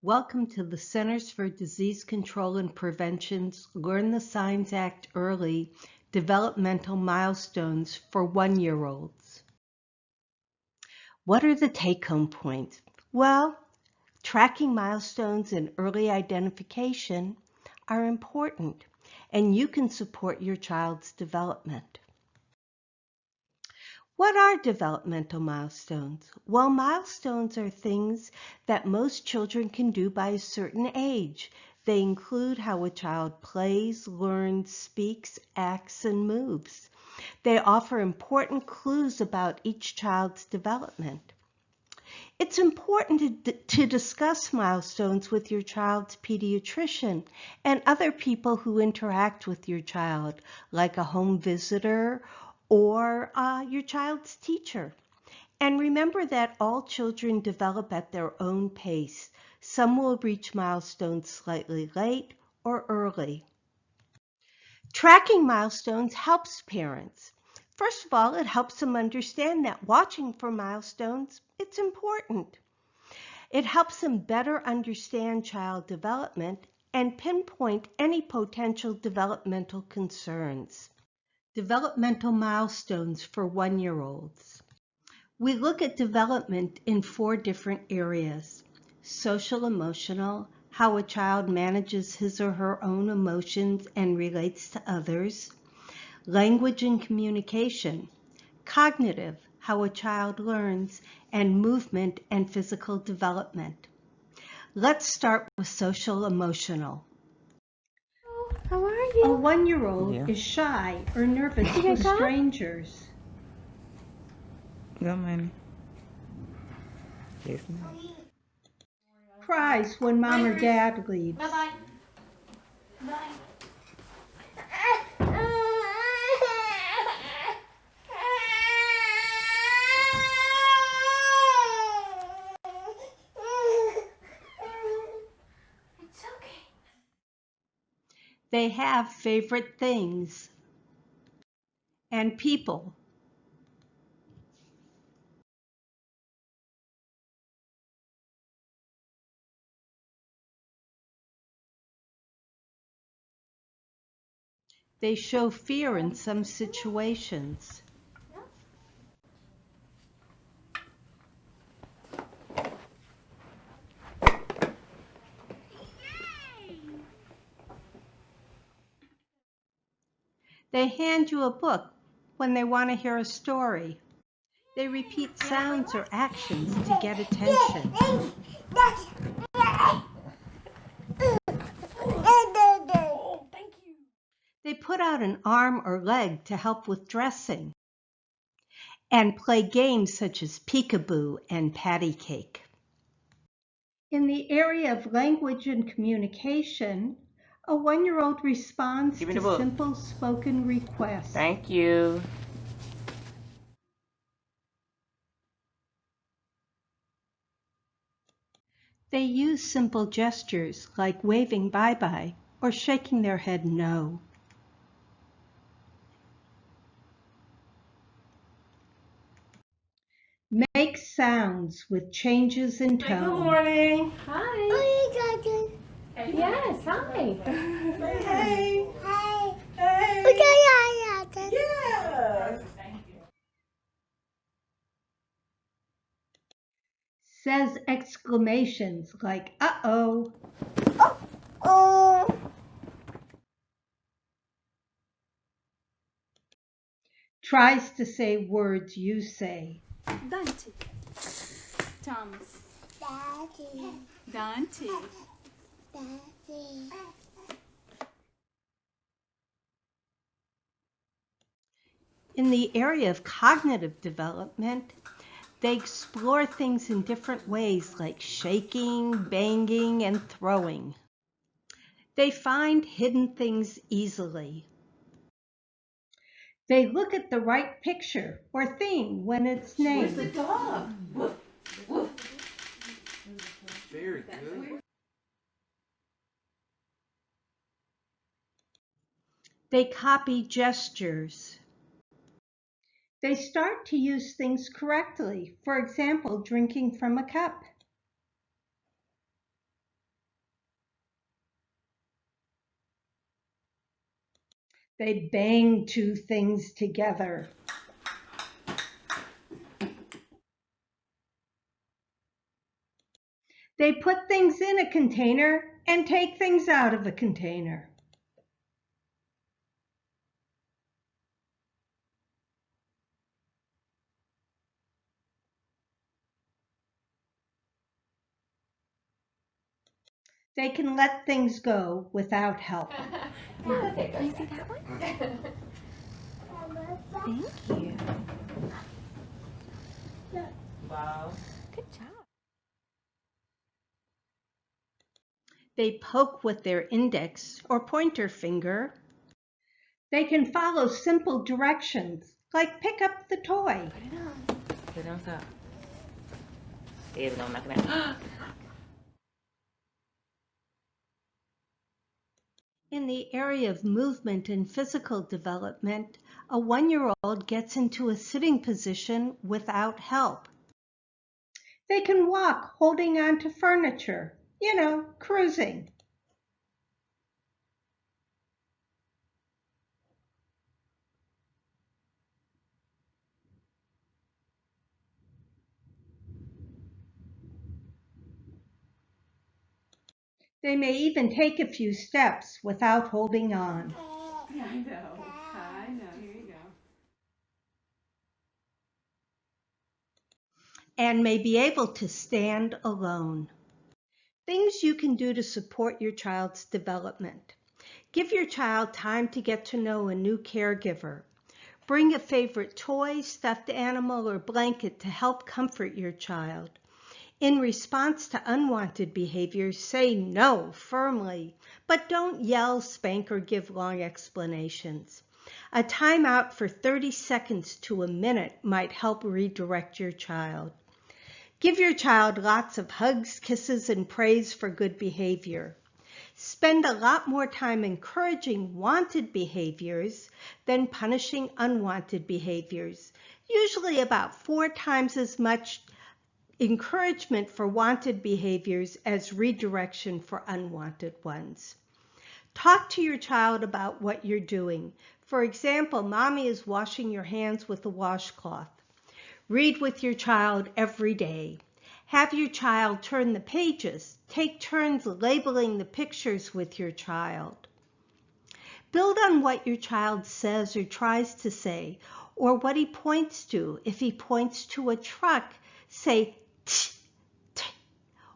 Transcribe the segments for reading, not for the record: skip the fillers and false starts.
Welcome to the Centers for Disease Control and Prevention's Learn the Signs Act Early Developmental Milestones for 1-year-olds. What are the take-home points? Well, tracking milestones and early identification are important, and you can support your child's development. What are developmental milestones? Well, milestones are things that most children can do by a certain age. They include how a child plays, learns, speaks, acts, and moves. They offer important clues about each child's development. It's important to discuss milestones with your child's pediatrician and other people who interact with your child, like a home visitor or your child's teacher. And remember that all children develop at their own pace. Some will reach milestones slightly late or early. Tracking milestones helps parents. First of all, it helps them understand that watching for milestones, it's important. It helps them better understand child development and pinpoint any potential developmental concerns. Developmental milestones for 1-year-olds. We look at development in 4 different areas: social emotional, how a child manages his or her own emotions and relates to others; language and communication; cognitive, how a child learns; and movement and physical development. Let's start with social emotional. How are A you? 1-year-old is shy or nervous You with can come? strangers. Go, mommy. Yes, ma'am. Cries when mom or dad leaves. Bye-bye. It's okay. They have favorite things and people. They show fear in some situations. They hand you a book when they want to hear a story. They repeat sounds or actions to get attention. They put out an arm or leg to help with dressing and play games such as peekaboo and patty cake. In the area of language and communication, a 1-year-old responds Give me to the book. simple spoken requests. Thank you. They use simple gestures like waving bye-bye or shaking their head no. Make sounds with changes in tone. Good morning. Hi. Yes, hi. Hey. Hi. Hey. Yeah. Says exclamations like uh-oh. Tries to say words you say. Dante. Thomas. Dante. In the area of cognitive development, they explore things in different ways like shaking, banging, and throwing. They find hidden things easily. They look at the right picture or thing when it's Where's the named. dog? Woof, woof. Very good. They copy gestures. They start to use things correctly, for example, drinking from a cup. They bang two things together. They put things in a container and take things out of a container. They can let things go without help. Can you see that one? Thank you. Wow. Good job. They poke with their index or pointer finger. They can follow simple directions, like pick up the toy. Put it on. Put it on top. There we go. I'm not gonna. In the area of movement and physical development, a 1-year-old gets into a sitting position without help. They can walk holding on to furniture, cruising. They may even take a few steps without holding on. Yeah, I know. I know. Here you go. And may be able to stand alone. Things you can do to support your child's development. Give your child time to get to know a new caregiver. Bring a favorite toy, stuffed animal, or blanket to help comfort your child. In response to unwanted behaviors, say no firmly, but don't yell, spank, or give long explanations. A timeout for 30 seconds to a minute might help redirect your child. Give your child lots of hugs, kisses, and praise for good behavior. Spend a lot more time encouraging wanted behaviors than punishing unwanted behaviors, usually about 4 times as much encouragement for wanted behaviors as redirection for unwanted ones. Talk to your child about what you're doing. For example, mommy is washing your hands with a washcloth. Read with your child every day. Have your child turn the pages. Take turns labeling the pictures with your child. Build on what your child says or tries to say, or what he points to. If he points to a truck, say tch, tch,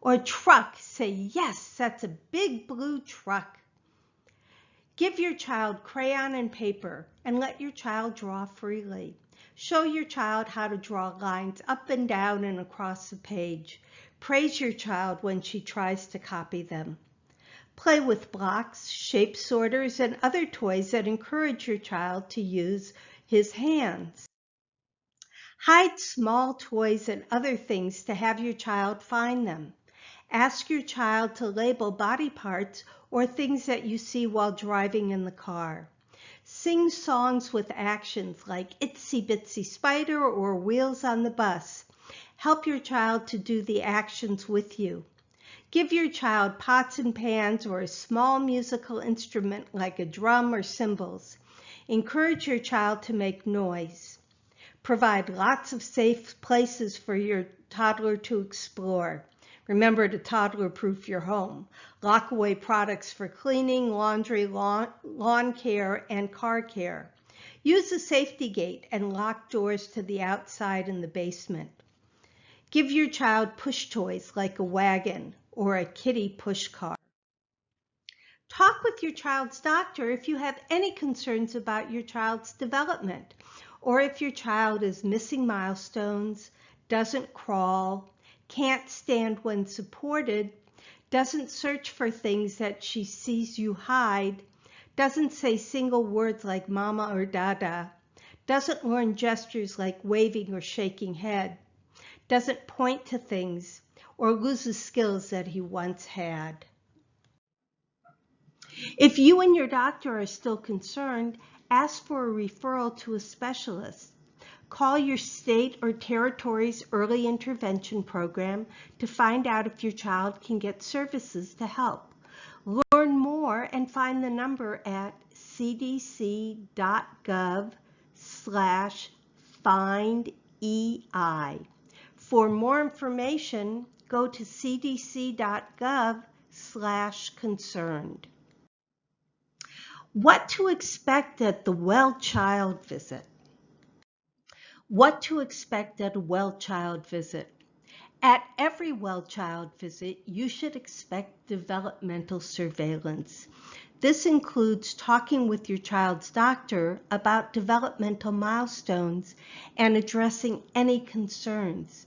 or truck, say yes, that's a big blue truck. Give your child crayon and paper and let your child draw freely. Show your child how to draw lines up and down and across the page. Praise your child when she tries to copy them. Play with blocks, shape sorters, and other toys that encourage your child to use his hands. Hide small toys and other things to have your child find them. Ask your child to label body parts or things that you see while driving in the car. Sing songs with actions like Itsy Bitsy Spider or Wheels on the Bus. Help your child to do the actions with you. Give your child pots and pans or a small musical instrument like a drum or cymbals. Encourage your child to make noise. Provide lots of safe places for your toddler to explore. Remember to toddler-proof your home. Lock away products for cleaning, laundry, lawn care, and car care. Use a safety gate and lock doors to the outside and the basement. Give your child push toys like a wagon or a kiddie push car. Talk with your child's doctor if you have any concerns about your child's development, or if your child is missing milestones, doesn't crawl, can't stand when supported, doesn't search for things that she sees you hide, doesn't say single words like mama or dada, doesn't learn gestures like waving or shaking head, doesn't point to things, or loses skills that he once had. If you and your doctor are still concerned, ask for a referral to a specialist. Call your state or territory's early intervention program to find out if your child can get services to help. Learn more and find the number at cdc.gov/findEI. For more information, go to cdc.gov/concerned. What to expect at the well child visit. What to expect at a well child visit. At every well child visit, you should expect developmental surveillance. This includes talking with your child's doctor about developmental milestones and addressing any concerns.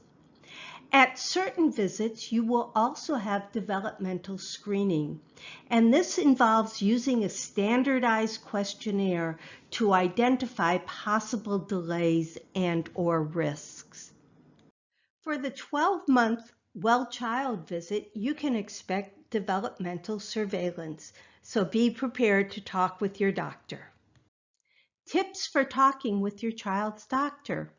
At certain visits, you will also have developmental screening, and this involves using a standardized questionnaire to identify possible delays and/or risks. For the 12-month well child visit, you can expect developmental surveillance, so be prepared to talk with your doctor. Tips for talking with your child's doctor.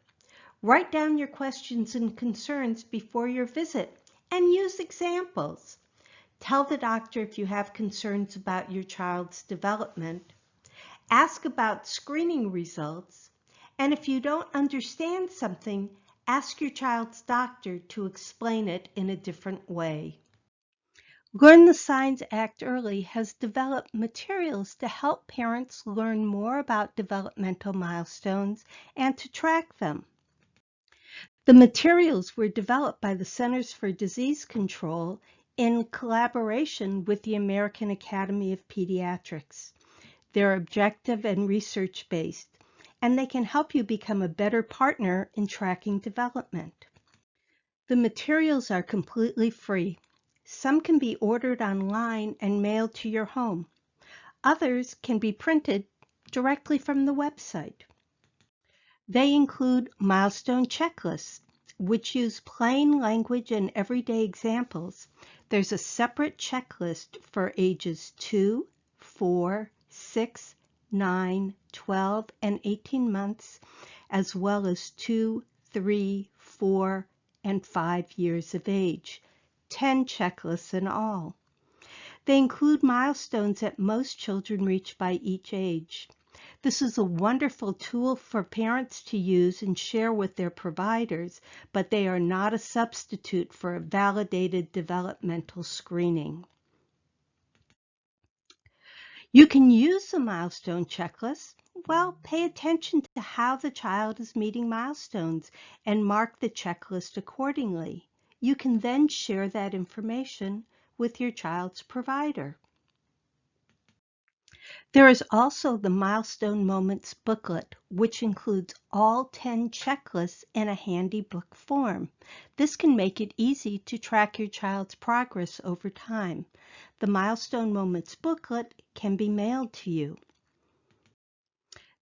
Write down your questions and concerns before your visit and use examples. Tell the doctor if you have concerns about your child's development. Ask about screening results. And if you don't understand something, ask your child's doctor to explain it in a different way. Learn the Signs Act Early has developed materials to help parents learn more about developmental milestones and to track them. The materials were developed by the Centers for Disease Control in collaboration with the American Academy of Pediatrics. They're objective and research-based, and they can help you become a better partner in tracking development. The materials are completely free. Some can be ordered online and mailed to your home. Others can be printed directly from the website. They include milestone checklists, which use plain language and everyday examples. There's a separate checklist for ages 2, 4, 6, 9, 12, and 18 months, as well as 2, 3, 4, and 5 years of age. 10 checklists in all. They include milestones that most children reach by each age. This is a wonderful tool for parents to use and share with their providers, but they are not a substitute for a validated developmental screening. You can use the milestone checklist. Well, pay attention to how the child is meeting milestones and mark the checklist accordingly. You can then share that information with your child's provider. There is also the Milestone Moments booklet, which includes all 10 checklists in a handy book form. This can make it easy to track your child's progress over time. The Milestone Moments booklet can be mailed to you.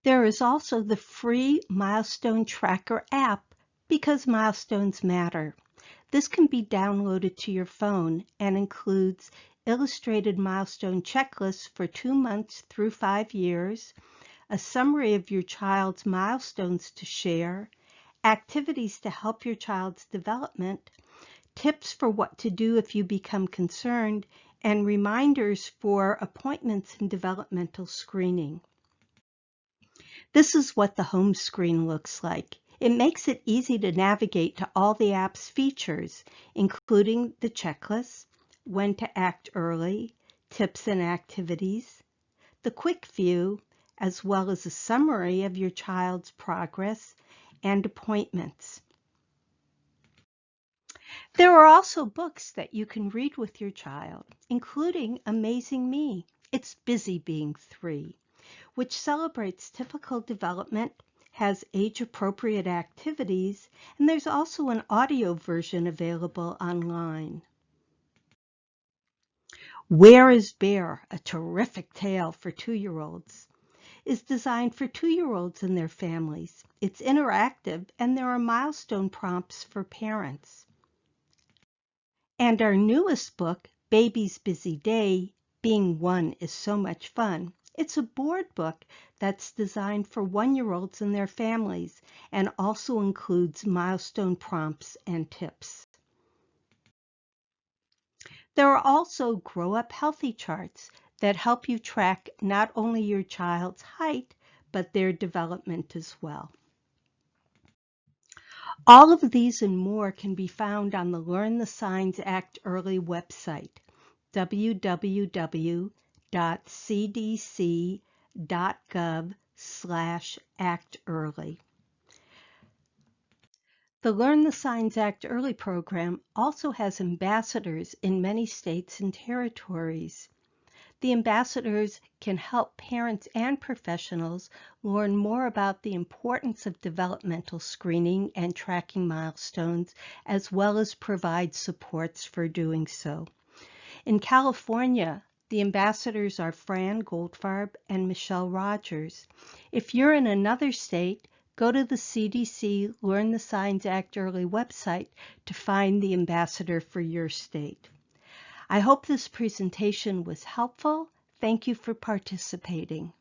There is also the free Milestone Tracker app, because milestones matter. This can be downloaded to your phone and includes illustrated milestone checklists for 2 months through 5 years, a summary of your child's milestones to share, activities to help your child's development, tips for what to do if you become concerned, and reminders for appointments and developmental screening. This is what the home screen looks like. It makes it easy to navigate to all the app's features, including the checklists, when to act early, tips and activities, the quick view, as well as a summary of your child's progress and appointments. There are also books that you can read with your child, including Amazing Me, It's Busy Being 3, which celebrates typical development, has age-appropriate activities, and there's also an audio version available online. Where is Bear? A terrific tale for 2-year-olds, is designed for 2-year-olds and their families. It's interactive, and there are milestone prompts for parents. And our newest book, Baby's Busy Day, Being One is So Much Fun. It's a board book that's designed for 1-year-olds and their families and also includes milestone prompts and tips. There are also Grow Up Healthy charts. that help you track not only your child's height, but their development as well. All of these and more can be found on the Learn the Signs Act Early website, www.cdc.gov/actearly. The Learn the Signs Act Early program also has ambassadors in many states and territories. The ambassadors can help parents and professionals learn more about the importance of developmental screening and tracking milestones, as well as provide supports for doing so. In California, the ambassadors are Fran Goldfarb and Michelle Rogers. If you're in another state, go to the CDC Learn the Signs Act Early website to find the ambassador for your state. I hope this presentation was helpful. Thank you for participating.